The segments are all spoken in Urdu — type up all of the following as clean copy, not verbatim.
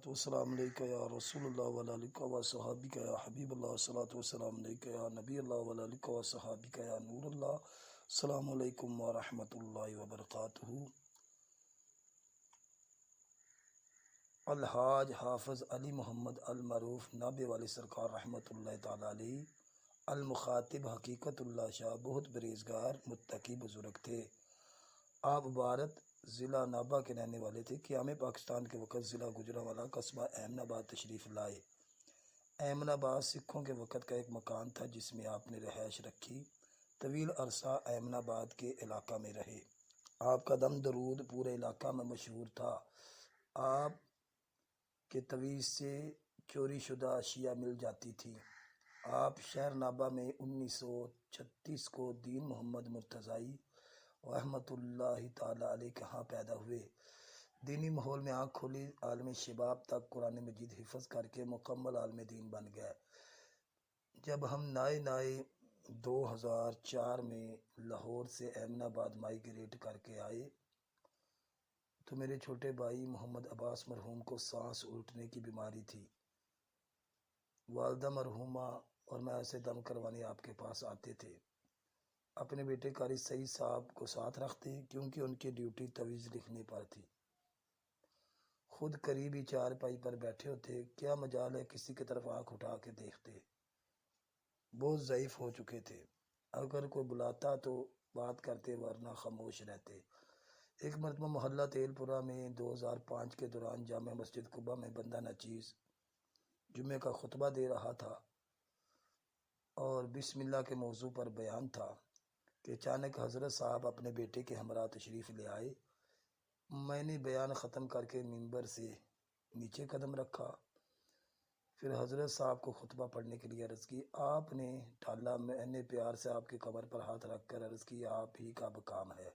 والسلام علیکہ یا رسول اللہ وعلی آلہ و صحابہ یا حبیب اللہ، صلاۃ والسلام علیکہ یا نبی اللہ وعلی آلہ و صحابہ یا نور اللہ۔ السلام علیکم ورحمۃ اللہ وبرکاتہ۔ الحاج حافظ علی محمد المعروف نابے والے سرکار رحمۃ اللہ تعالی علیہ، المخاطب حقیقت اللہ شاہ بہت بریزگار متقی بزرگ تھے۔ آپ بھارت ضلع نابا کے رہنے والے تھے۔ قیام پاکستان کے وقت ضلع گجرانوالہ قصبہ ایمن آباد تشریف لائے۔ ایمن آباد سکھوں کے وقت کا ایک مکان تھا جس میں آپ نے رہائش رکھی۔ طویل عرصہ ایمن آباد کے علاقہ میں رہے۔ آپ کا دم درود پورے علاقہ میں مشہور تھا۔ آپ کے تویز سے چوری شدہ اشیاء مل جاتی تھی۔ آپ شہر نابا میں 1936 کو دین محمد مرتضائی رحمۃ اللہ تعالی علیہ کے ہاں پیدا ہوئے۔ دینی ماحول میں آنکھ کھولی، عالم شباب تک قرآن مجید حفظ کر کے مکمل عالم دین بن گئے۔ جب ہم نئے 2004 میں لاہور سے ایمن آباد مائیگریٹ کر کے آئے تو میرے چھوٹے بھائی محمد عباس مرحوم کو سانس الٹنے کی بیماری تھی۔ والدہ مرحومہ اور میں اسے دم کروانے آپ کے پاس آتے تھے۔ اپنے بیٹے قاری سعید صاحب کو ساتھ رکھتے کیونکہ ان کی ڈیوٹی تویز لکھنے پر تھی۔ خود قریبی چارپائی پر بیٹھے ہوتے، کیا مجال ہے کسی کی طرف آنکھ اٹھا کے دیکھتے۔ بہت ضعیف ہو چکے تھے، اگر کوئی بلاتا تو بات کرتے ورنہ خاموش رہتے۔ ایک مرتبہ محلہ تیل پورہ میں 2005 کے دوران جامع مسجد قباء میں بندہ نچیز جمعے کا خطبہ دے رہا تھا اور بسم اللہ کے موضوع پر بیان تھا کہ اچانک حضرت صاحب اپنے بیٹے کے ہمراہ تشریف لے آئے۔ میں نے بیان ختم کر کے ممبر سے نیچے قدم رکھا، پھر حضرت صاحب کو خطبہ پڑھنے کے لیے عرض کی۔ آپ نے ٹالا، میں نے پیار سے آپ کی قبر پر ہاتھ رکھ کر عرض کی، آپ ہی کا اب کام ہے۔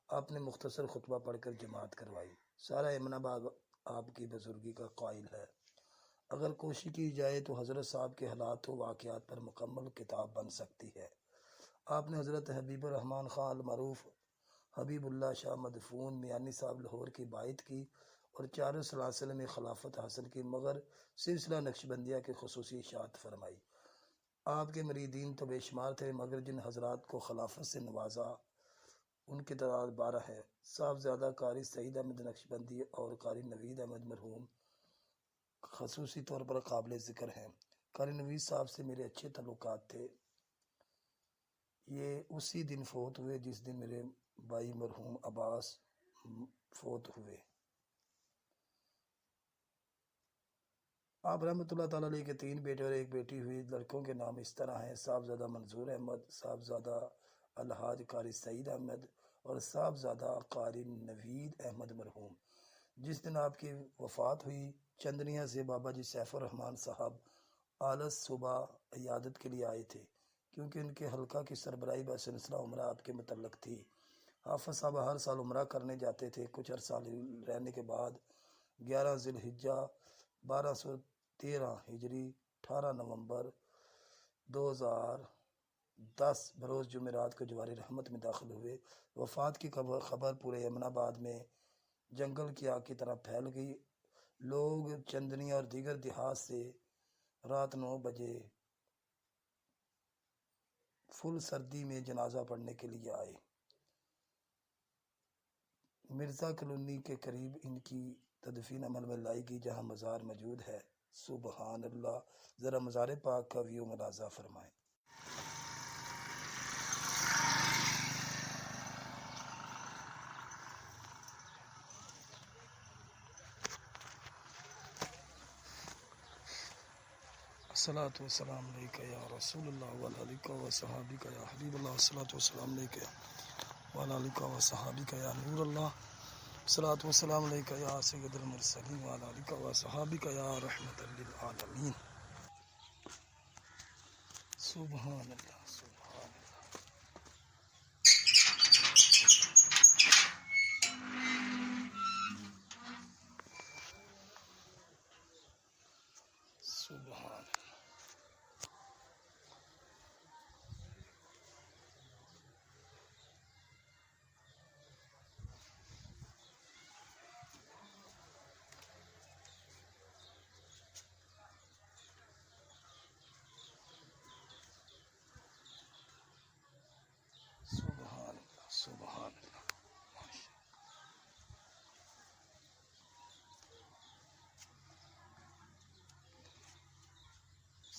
آپ نے مختصر خطبہ پڑھ کر جماعت کروائی۔ سارا ایمن آباد آپ کی بزرگی کا قائل ہے۔ اگر کوشش کی جائے تو حضرت صاحب کے حالات و واقعات پر مکمل کتاب بن سکتی ہے۔ آپ نے حضرت حبیب الرحمن خان المعروف حبیب اللہ شاہ مدفون میانی صاحب لاہور کی بائعت کی اور چاروں سلاسل میں خلافت حاصل کی، مگر سلسلہ نقشبندیہ کی خصوصی اشاعت فرمائی۔ آپ کے مریدین تو بے شمار تھے، مگر جن حضرات کو خلافت سے نوازا ان کی تعداد 12 ہے۔ صاحبزادہ قاری سعید احمد نقشبندی اور قاری نوید احمد مرحوم خصوصی طور پر قابل ذکر ہیں۔ قاری نوید صاحب سے میرے اچھے تعلقات تھے۔ یہ اسی دن فوت ہوئے جس دن میرے بھائی مرحوم عباس فوت ہوئے۔ آپ رحمۃ اللہ تعالی علیہ کے 3 بیٹے اور 1 بیٹی ہوئی۔ لڑکوں کے نام اس طرح ہیں: صاحبزادہ منظور احمد، صاحبزادہ الحاج قاری سعید احمد اور صاحبزادہ قاری نوید احمد مرحوم۔ جس دن آپ کی وفات ہوئی، چندنیا سے بابا جی سیف الرحمن صاحب آلس صبح عیادت کے لیے آئے تھے، کیونکہ ان کے حلقہ کی سربراہی بسلسلہ عمرہ آپ کے متعلق تھی۔ حافظ صاحب ہر سال عمرہ کرنے جاتے تھے۔ کچھ عرصہ رہنے کے بعد 11 ذی الحجہ 1213 ہجری 18 نومبر 2010 بروز جمعرات کو جوار رحمت میں داخل ہوئے۔ وفات کی خبر پورے یمن آباد میں جنگل کی آگ کی طرح پھیل گئی۔ لوگ چندنیا اور دیگر دیہات سے رات 9 بجے فل سردی میں جنازہ پڑھنے کے لیے آئے۔ مرزا کالونی کے قریب ان کی تدفین عمل میں لائی گئی، جہاں مزار موجود ہے۔ سبحان اللہ۔ ذرا مزار پاک کا ویو ملاحظہ فرمائیں۔ الصلاۃ والسلام علیکہ یا رسول اللہ وعلی آلہ و صحابہ یا حبیب اللہ، الصلاۃ والسلام علیکہ وعلی آلہ و صحابہ یا نور اللہ، الصلاۃ والسلام علیکہ یا سید المرسلین وعلی آلہ و صحابہ یا رحمۃ للعالمین۔ سبحان اللہ، سبحان اللہ۔ سبحان اللہ۔